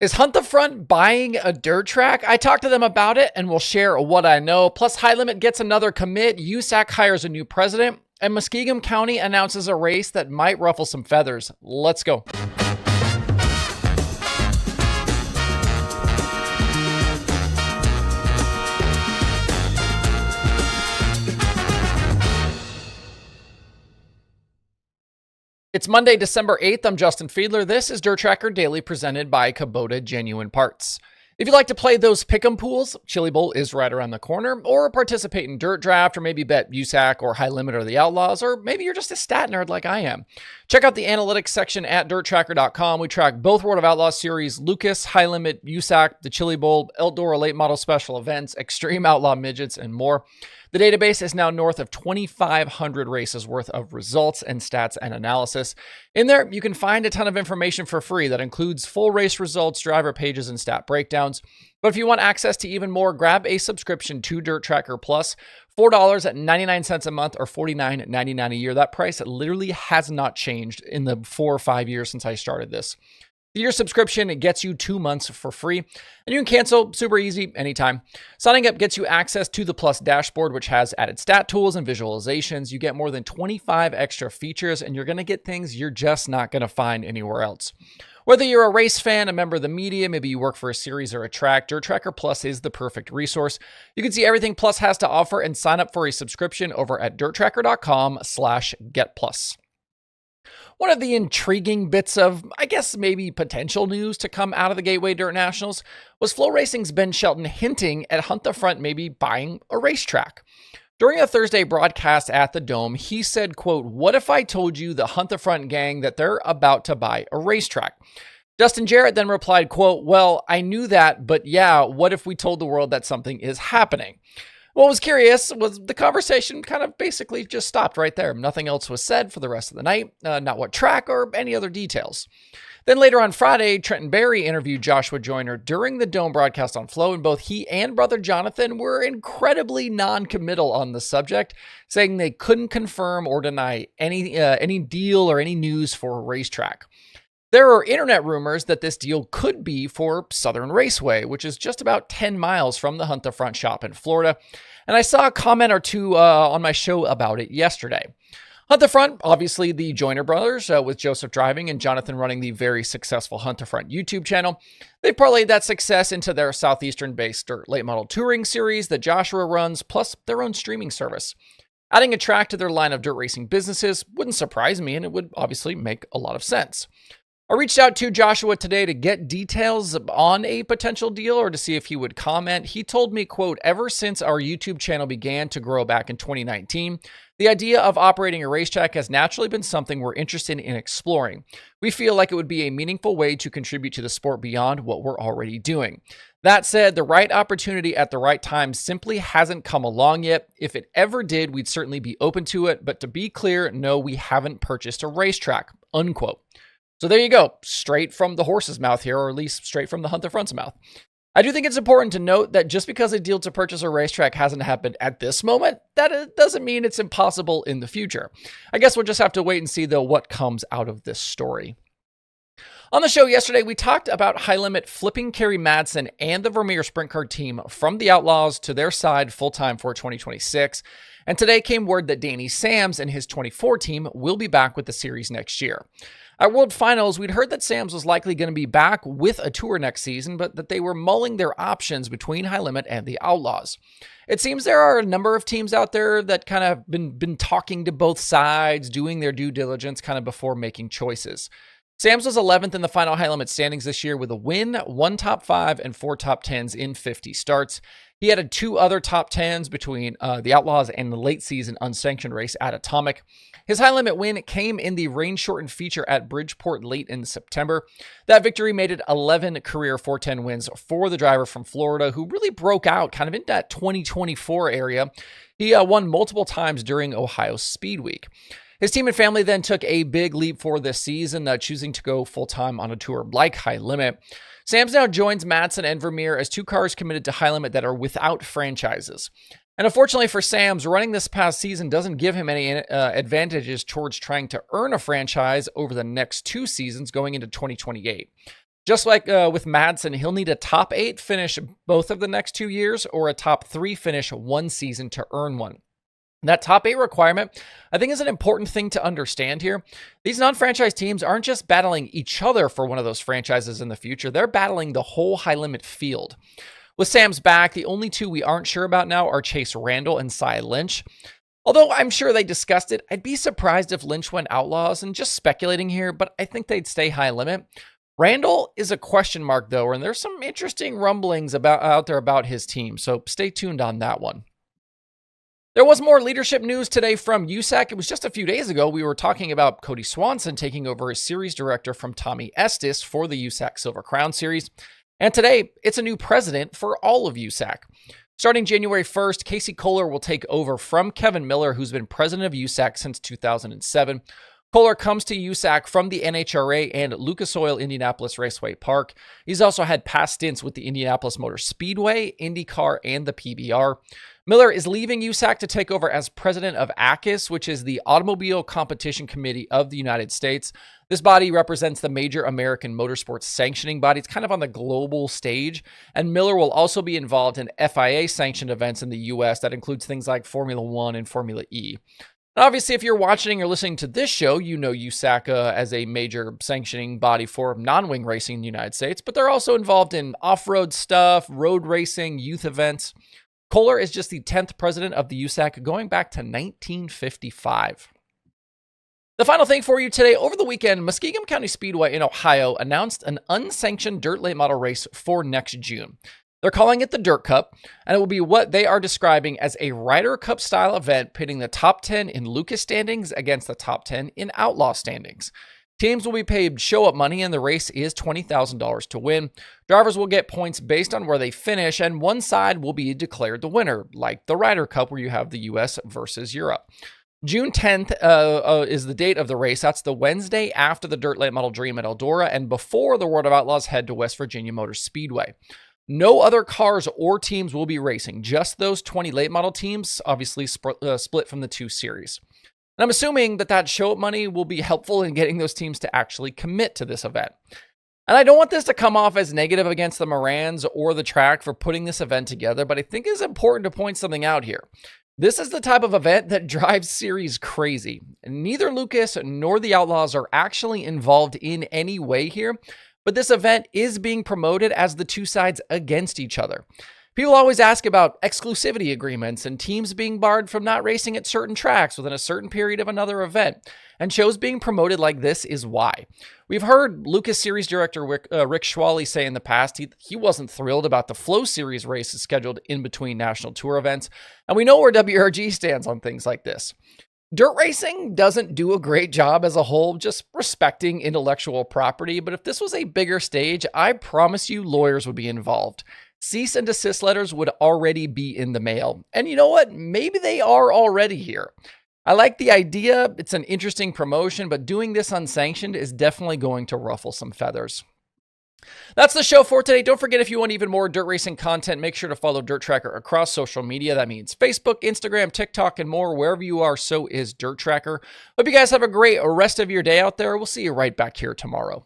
Is Hunt the Front buying a dirt track? I talked to them about it and will share what I know. Plus, High Limit gets another commit, USAC hires a new president, and Muskingum County announces a race that might ruffle some feathers. Let's go. It's Monday, December 8th. I'm Justin Fiedler. This is DIRTRACKR Daily presented by Kubota Genuine Parts. If you'd like to play those pick'em pools, Chili Bowl is right around the corner, or participate in Dirt Draft, or maybe bet USAC or High Limit or the Outlaws, or maybe you're just a stat nerd like I am. Check out the analytics section at DIRTRACKR.com. We track both World of Outlaws series, Lucas, High Limit, USAC, the Chili Bowl, Eldora late model special events, Extreme Outlaw Midgets, and more. The database is now north of 2,500 races worth of results and stats and analysis. In there, you can find a ton of information for free that includes full race results, driver pages, and stat breakdowns. But if you want access to even more, grab a subscription to DIRTRACKR Plus, $4.99 a month or $49.99 a year. That price literally has not changed in the 4 or 5 years since I started this. Your subscription, it gets you 2 months for free, and you can cancel super easy anytime. Signing up gets you access to the Plus dashboard, which has added stat tools and visualizations. You get more than 25 extra features, and you're going to get things you're just not going to find anywhere else. Whether you're a race fan, a member of the media, maybe you work for a series or a track, DIRTRACKR Plus is the perfect resource. You can see everything Plus has to offer and sign up for a subscription over at DIRTRACKR.com/GetPlus. One of the intriguing bits of, I guess, maybe potential news to come out of the Gateway Dirt Nationals was Flow Racing's Ben Shelton hinting at Hunt the Front maybe buying a racetrack. During a Thursday broadcast at the Dome, he said, quote, "What if I told you the Hunt the Front gang that they're about to buy a racetrack?" Dustin Jarrett then replied, quote, "Well, I knew that, but yeah, what if we told the world that something is happening?" What was curious was the conversation kind of basically just stopped right there. Nothing else was said for the rest of the night, not what track or any other details. Then later on Friday, Trenton Berry interviewed Joshua Joyner during the Dome broadcast on Flow, and both he and brother Jonathan were incredibly non-committal on the subject, saying they couldn't confirm or deny any deal or any news for a racetrack. There are internet rumors that this deal could be for Southern Raceway, which is just about 10 miles from the Hunt the Front shop in Florida. And I saw a comment or two on my show about it yesterday. Hunt the Front, obviously the Joyner brothers, with Joseph driving and Jonathan running the very successful Hunt the Front YouTube channel. They've parlayed that success into their Southeastern-based dirt late model touring series that Joshua runs, plus their own streaming service. Adding a track to their line of dirt racing businesses wouldn't surprise me, and it would obviously make a lot of sense. I reached out to Joshua today to get details on a potential deal or to see if he would comment. He told me, quote, "Ever since our YouTube channel began to grow back in 2019, the idea of operating a racetrack has naturally been something we're interested in exploring. We feel like it would be a meaningful way to contribute to the sport beyond what we're already doing. That said, the right opportunity at the right time simply hasn't come along yet. If it ever did, we'd certainly be open to it. But to be clear, no, we haven't purchased a racetrack," unquote. So there you go, straight from the horse's mouth here, or at least straight from the Hunt the Front's mouth. I do think it's important to note that just because a deal to purchase a racetrack hasn't happened at this moment, that doesn't mean it's impossible in the future. I guess we'll just have to wait and see, though, what comes out of this story. On the show yesterday, we talked about High Limit flipping Kerry Madsen and the Vermeer Sprint Car team from the Outlaws to their side full-time for 2026. And today came word that Danny Sams and his 24 team will be back with the series next year. At World Finals, we'd heard that Sams was likely going to be back with a tour next season, but that they were mulling their options between High Limit and the Outlaws. It seems there are a number of teams out there that kind of been talking to both sides, doing their due diligence kind of before making choices. Sams was 11th in the final High Limit standings this year with a win, 1 top 5, and 4 top 10s in 50 starts. He had 2 other top 10s between the Outlaws and the late season unsanctioned race at Atomic. His High Limit win came in the rain-shortened feature at Bridgeport late in September. That victory made it 11 career 410 wins for the driver from Florida, who really broke out kind of in that 2024 area. He won multiple times during Ohio Speed Week. His team and family then took a big leap for this season, choosing to go full-time on a tour like High Limit. Sams now joins Madsen and Vermeer as 2 cars committed to High Limit that are without franchises. And unfortunately for Sams, running this past season doesn't give him any advantages towards trying to earn a franchise over the next 2 seasons going into 2028. Just like with Madsen, he'll need a top 8 finish both of the next 2 years or a top 3 finish one season to earn one. That top 8 requirement, I think, is an important thing to understand here. These non-franchise teams aren't just battling each other for one of those franchises in the future. They're battling the whole high-limit field. With Sam's back, the only 2 we aren't sure about now are Chase Randall and Cy Lynch. Although I'm sure they discussed it, I'd be surprised if Lynch went outlaws, and just speculating here, but I think they'd stay high limit. Randall is a question mark, though, and there's some interesting rumblings out there about his team, so stay tuned on that one. There was more leadership news today from USAC. It was just a few days ago we were talking about Cody Swanson taking over as series director from Tommy Estes for the USAC Silver Crown Series. And today, it's a new president for all of USAC. Starting January 1st, Casey Kohler will take over from Kevin Miller, who's been president of USAC since 2007. Kohler comes to USAC from the NHRA and Lucas Oil Indianapolis Raceway Park. He's also had past stints with the Indianapolis Motor Speedway, IndyCar, and the PBR. Miller is leaving USAC to take over as president of ACUS, which is the Automobile Competition Committee of the United States. This body represents the major American motorsports sanctioning body. It's kind of on the global stage. And Miller will also be involved in FIA-sanctioned events in the U.S. That includes things like Formula One and Formula E. And obviously, if you're watching or listening to this show, you know USAC as a major sanctioning body for non-wing racing in the United States, but they're also involved in off-road stuff, road racing, youth events. Kohler is just the 10th president of the USAC, going back to 1955. The final thing for you today, over the weekend, Muskingum County Speedway in Ohio announced an unsanctioned dirt late model race for next June. They're calling it the Dirt Cup, and it will be what they are describing as a Ryder Cup style event, pitting the top 10 in Lucas standings against the top 10 in Outlaw standings. Teams will be paid show-up money, and the race is $20,000 to win. Drivers will get points based on where they finish, and one side will be declared the winner, like the Ryder Cup, where you have the U.S. versus Europe. June 10th is the date of the race. That's the Wednesday after the Dirt Late Model Dream at Eldora and before the World of Outlaws head to West Virginia Motor Speedway. No other cars or teams will be racing, just those 20 late model teams, obviously split from the 2 series. And I'm assuming that show-up money will be helpful in getting those teams to actually commit to this event. And I don't want this to come off as negative against the Morans or the track for putting this event together, but I think it's important to point something out here. This is the type of event that drives series crazy. Neither Lucas nor the Outlaws are actually involved in any way here, but this event is being promoted as the 2 sides against each other. People always ask about exclusivity agreements and teams being barred from not racing at certain tracks within a certain period of another event. And shows being promoted like this is why. We've heard Lucas Series Director Rick Schwally say in the past he wasn't thrilled about the Flow Series races scheduled in between National Tour events. And we know where WRG stands on things like this. Dirt racing doesn't do a great job as a whole, just respecting intellectual property. But if this was a bigger stage, I promise you lawyers would be involved. Cease and desist letters would already be in the mail. And you know what? Maybe they are already here. I like the idea. It's an interesting promotion, but doing this unsanctioned is definitely going to ruffle some feathers. That's the show for today. Don't forget, if you want even more dirt racing content, make sure to follow Dirt Tracker across social media. That means Facebook, Instagram, TikTok, and more. Wherever you are, so is Dirt Tracker. Hope you guys have a great rest of your day out there. We'll see you right back here tomorrow.